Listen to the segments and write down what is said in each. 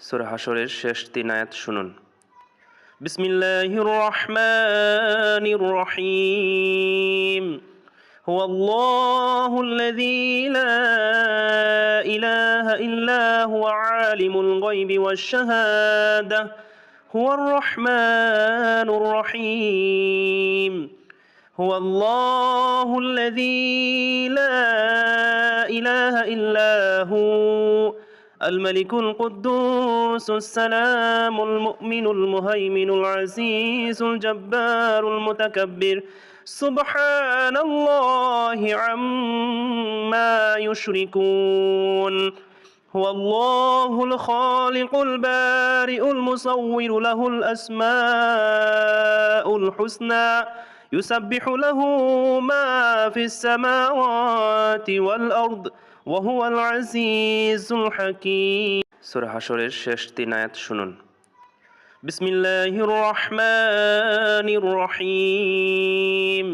সূরা হাশরের শেষ 3 আয়াত শুনুন। বিসমিল্লাহির রহমানির রহিম। হুয়াল্লাহুল্লাযী লা ইলাহা ইল্লা হুয়া আলিমুল গায়বি ওয়াশ শাহাদাহ হুয়ার রহমানুর রহিম। হুয়াল্লাহুল্লাযী লা ইলাহা ইল্লা হু الملك القدوس السلام المؤمن المهيمن العزيز الجبار المتكبر سبحان الله عما يشركون. هو الله الخالق البارئ المصور له الأسماء الحسنى يسبح له ما في السماوات والأرض وهو العزيز الحكيم. সূরা হাশরের শেষ 3 আয়াত শুনুন। বিসমিল্লাহির রহমানির রহিম।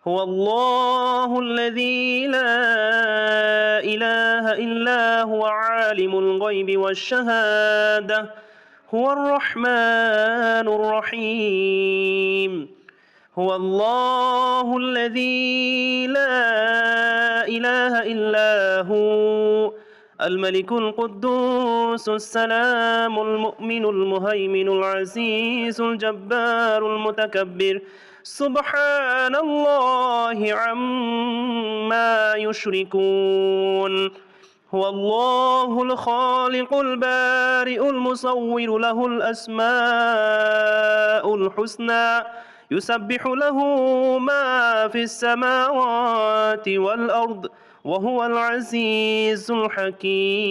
হুয়াল্লাহুল্লাযী লা ইলাহা ইল্লা হুয়া আলিমুল গায়বি ওয়াশ শাহাদাহ হুয়ার রহমানুর রহিম। হুয়াল্লাহুল্লাযী লা ইলাহা ইল্লা হু الملك القدوس السلام المؤمن المهيمن العزيز الجبار المتكبر سبحان الله عما يشركون. هو الله الخالق البارئ المصور له الأسماء الحسنى يسبح له ما في السماوات والأرض وهو العزيز الحكيم.